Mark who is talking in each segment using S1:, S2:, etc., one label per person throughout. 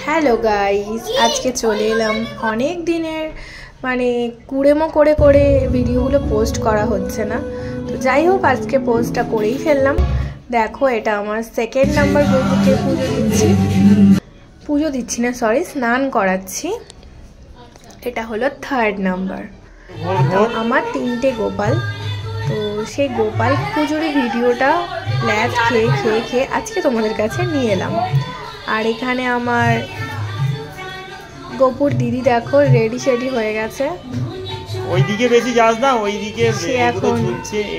S1: Hello guys, আজকে চলে এলাম। অনেক দিনের মানে কুড়েমো করে করে ভিডিওগুলো পোস্ট করা হচ্ছে না, তো যাই হোক আজকে পোস্টটা করেই ফেললাম। দেখো, এটা আমার সেকেন্ড নাম্বার গোপুকে পুজো দিচ্ছি না, সরি, স্নান করাচ্ছি। এটা হলো থার্ড নাম্বার। তো আমার 3টে গোপাল, তো সেই গোপাল পুজোর ভিডিওটা ল্যাদ খেয়ে খেয়ে খেয়ে আজকে তোমাদের কাছে নিয়ে এলাম। আর এখানে আমার গোপুর দিদি দেখো রেডি শেডি হয়ে গেছে।
S2: ওইদিকে বেশি যাস না, ওইদিকে
S1: সে এখন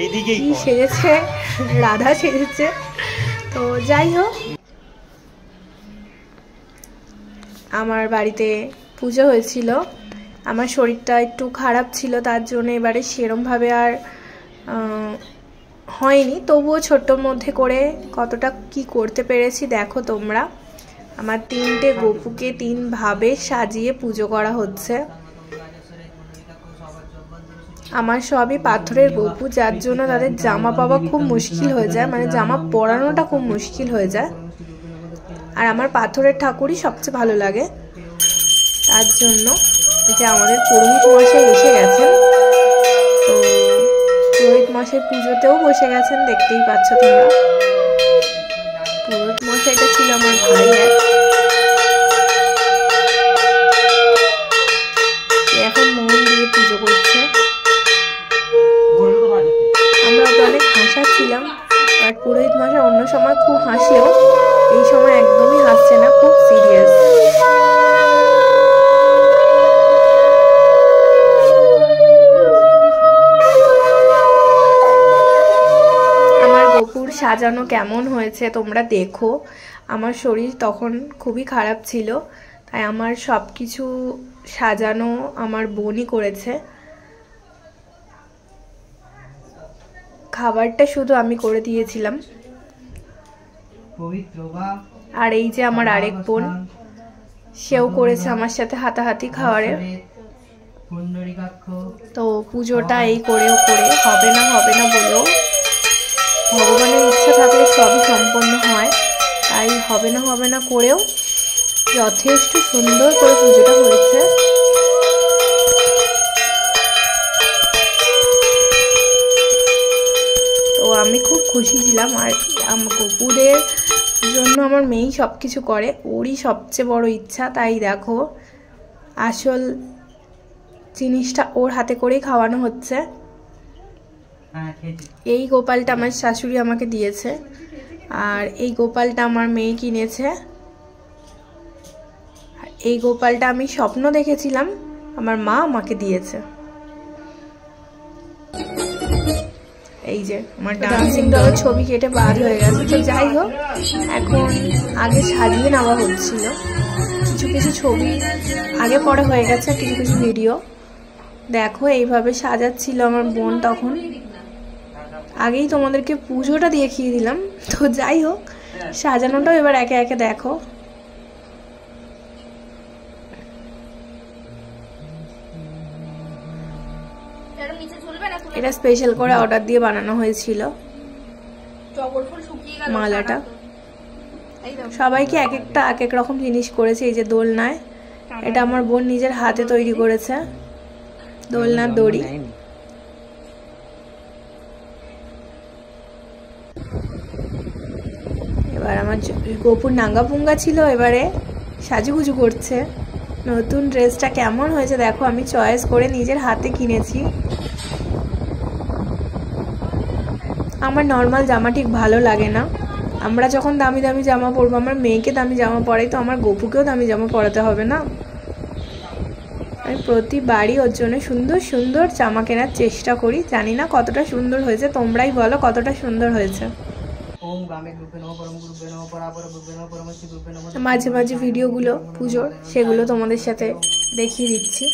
S2: এইদিকেই
S1: সেজেছে, রাধা সেজেছে। তো যাই হোক, আমার বাড়িতে পুজো হয়েছিল। আমার শরীরটা একটু খারাপ ছিল, তার জন্য এবারে সেরমভাবে আর হয়নি, তবুও ছোট্টর মধ্যে করে কতটা কি করতে পেরেছি দেখো তোমরা। আমার 3টে গোপুকে 3 ভাবে সাজিয়ে পুজো করা হচ্ছে। আমার সবই পাথরের গোপু, যার জন্য তাদের জামা পাওয়া খুব মুশকিল হয়ে যায়, মানে জামা পরানোটা খুব মুশকিল হয়ে যায়। আর আমার পাথরের ঠাকুরই সবচেয়ে ভালো লাগে, তার জন্য যে আমাদের পুরোহিত মশাই এসে গেছেন। তো পুরোহিত মশাই পুজোতেও বসে গেছেন, দেখতেই পাচ্ছ তোমরা। পুরোহিত মশাইটা ছিল আমার ভাই, এখন মন দিয়ে পুজো করছে। আমরা তো অনেক হাসাচ্ছিলাম, বাট পুরোহিত মশাই অন্য সময় খুব হাসিও, এই সময় একদমই হাসছে না, খুব সিরিয়াস। আমার গোপুর সাজানো কেমন হয়েছে তোমরা দেখো। আমার শরীর তখন খুবই খারাপ ছিল, তাই আমার সব কিছু সাজানো আমার বোনই করেছে। খাবারটা শুধু আমি করে দিয়েছিলাম। আর এই যে আমার আরেক বোন, সেও করেছে আমার সাথে হাতাহাতি খাবারে। তো পুজোটা এই করেও করে হবে না বলেও, ভগবানের ইচ্ছা থাকলে সবই সম্পন্ন হয়, তাই হবে না করেও যথেষ্ট সুন্দর করে পুজোটা হয়েছে। তো আমি খুব খুশি ছিলাম। আর গোপুদের জন্য আমার মেয়েই সব কিছু করে, ওরই সবচেয়ে বড় ইচ্ছা, তাই দেখো আসল জিনিসটা ওর হাতে করেই খাওয়ানো হচ্ছে। এই গোপালটা আমার শাশুড়ি আমাকে দিয়েছে, আর এই গোপালটা আমার মেয়ে কিনেছে। এই গোপালটা আমি স্বপ্ন দেখেছিলাম, আমার মা আমাকে দিয়েছে। এই যে আমার ডান্সিং ডলের ছবি কেটে বাদ হয়ে গেছে। তো যাই হোক, এখন আগে সাজিয়ে নেওয়া হচ্ছিল, কিছু কিছু ছবি আগে পরে হয়ে গেছে, কিছু কিছু ভিডিও দেখো এইভাবে সাজাচ্ছিল আমার বোন। তখন আগেই তোমাদেরকে পুজোটা দেখিয়ে দিলাম। তো যাই হোক, সাজানোটাও এবার একে একে দেখো। এটা স্পেশাল করে অর্ডার দিয়ে বানানো হয়েছিল মালাটা। সবাইকে এক এক রকম জিনিস করেছে। এই যে দোলনায়, এটা আমার বোন নিজের হাতে তৈরি করেছে, দোলনার দড়ি। এবার আমার গোপুর নাঙ্গা পুঙ্গা ছিল, এবারে সাজুগুজু করছে। নতুন ড্রেসটা কেমন হয়েছে দেখো, আমি চয়েস করে নিজের হাতে কিনেছি। আমার নর্মাল জামা ঠিক ভালো লাগে না। আমরা যখন দামি দামি জামা পরবো, আমার মেয়েকে দামি জামা পরাই, তো আমার গোপুকেও দামি জামা পরাতে হবে না। আমি প্রতিবারই ওর জন্য সুন্দর সুন্দর জামা কেনার চেষ্টা করি। জানি না কতটা সুন্দর হয়েছে, তোমরাই বলো কতটা সুন্দর হয়েছে। মাঝে মাঝে ভিডিওগুলো পুজোর, সেগুলো তোমাদের সাথে দেখিয়ে দিচ্ছি।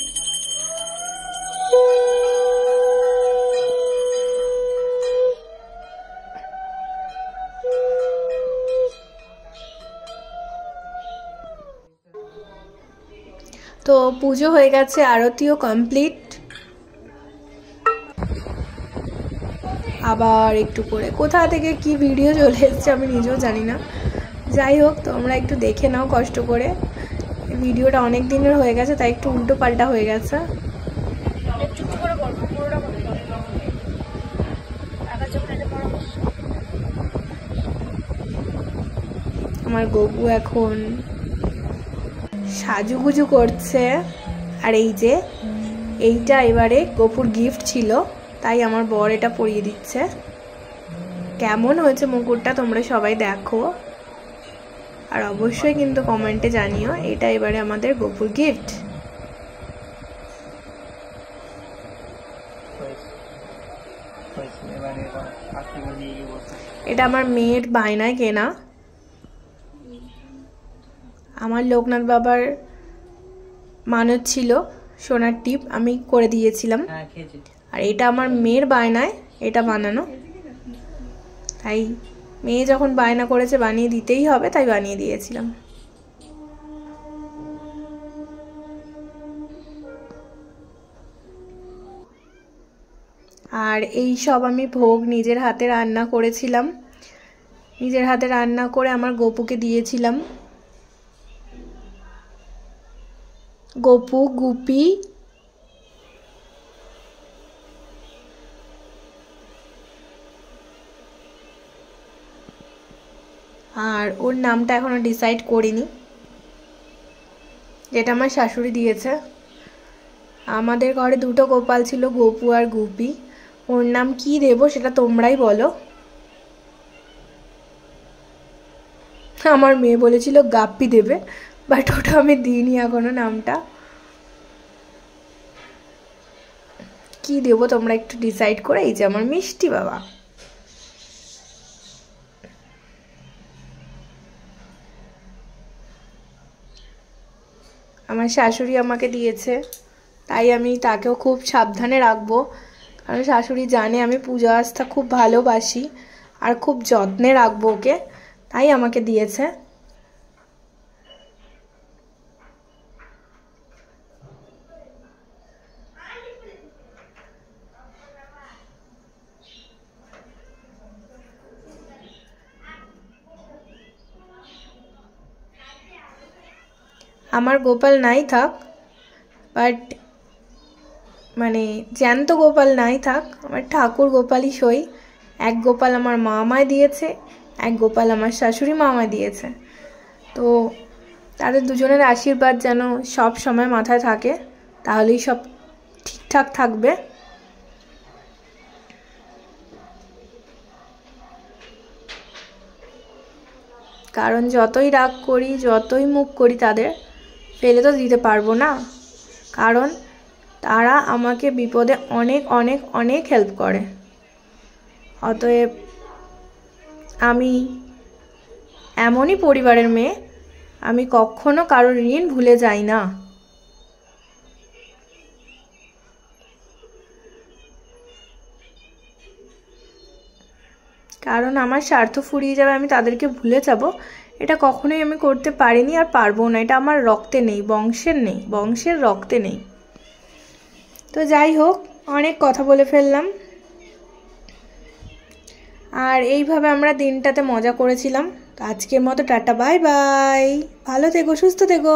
S1: তো পুজো হয়ে গেছে, আরতিও কমপ্লিট। আবার একটু করে কোথা থেকে কি ভিডিও চলে এসেছে আমি নিজেও জানি না। যাই হোক, তোমরা একটু দেখে নাও কষ্ট করে। ভিডিওটা অনেক দিনের হয়ে গেছে, তাই একটু উল্টো পাল্টা হয়ে গেছে। আমার গপু এখন সাজুগুজু করছে। আর এই যে এইটা এবারে গপুর গিফট ছিল, তাই আমার বর এটা পরিয়ে দিচ্ছে। কেমন হয়েছে মুকুটটা তোমরা সবাই দেখো, আর অবশ্যই কিন্তু কমেন্টে জানিও। এটা এবারে আমাদের গপুর গিফট। এটা আমার মেয়ের বায়নায় কেনা। আমার লোকনাথ বাবার মানত ছিল সোনার টিপ, আমি করে দিয়েছিলাম। আর এটা আমার মেয়ের বায়নায় এটা বানানো, তাই মেয়ে যখন বায়না করেছে বানিয়ে দিতেই হবে, তাই বানিয়ে দিয়েছিলাম। আর এই সব আমি ভোগ নিজের হাতে রান্না করেছিলাম, নিজের হাতে রান্না করে আমার গপুকে দিয়েছিলাম। গপু, গুপি, আর ওর নামটা এখনো ডিসাইড করিনি, যেটা আমার শাশুড়ি দিয়েছে। আমাদের ঘরে দুটো গোপাল ছিল, গপু আর গুপি। ওর নাম কি দেব সেটা তোমরাই বলো। আমার মেয়ে বলেছিল গাপ্পি দেবে, বাট ওটা আমি দিইনি এখনো নামটা। কি দেব তোমরা একটু ডিসাইড করে। এই যে আমার মিষ্টি বাবা, আমার শাশুড়ি আমাকে দিয়েছে, তাই আমি তাকেও খুব সাবধানে রাখবো। কারণ শাশুড়ি জানে আমি পূজা আস্থা খুব ভালোবাসি আর খুব যত্নে রাখবো ওকে, তাই আমাকে দিয়েছে। আমার গোপাল নাই থাক, বাট মানে জ্যান্ত গোপাল নাই থাক, আমার ঠাকুর গোপালই সই। এক গোপাল আমার মা আমায় দিয়েছে, এক গোপাল আমার শাশুড়ি মা আমায় দিয়েছে। তো তাদের দুজনের আশীর্বাদ যেন সব সময় মাথায় থাকে, তাহলেই সব ঠিকঠাক থাকবে। কারণ যতই রাগ করি, যতই মুখ করি, তাদের ফেলে তো দিতে পারবো না, কারণ তারা আমাকে বিপদে অনেক অনেক অনেক হেল্প করে। অতএব আমি এমনই পরিবারের মেয়ে, আমি কখনো কারোর ঋণ ভুলে যাই না। কারণ আমার স্বার্থ ফুরিয়ে যাবে, আমি তাদেরকে ভুলে যাব, এটা কখনোই আমি করতে পারিনি আর পারবো না। এটা আমার রক্তে নেই, বংশের নেই, বংশের রক্তে নেই। তো যাই হোক, অনেক কথা বলে ফেললাম। আর এইভাবে আমরা দিনটাতে মজা করেছিলাম। আজকের মতো টাটা, বাই বাই, ভালো থেকো, সুস্থ থেকো।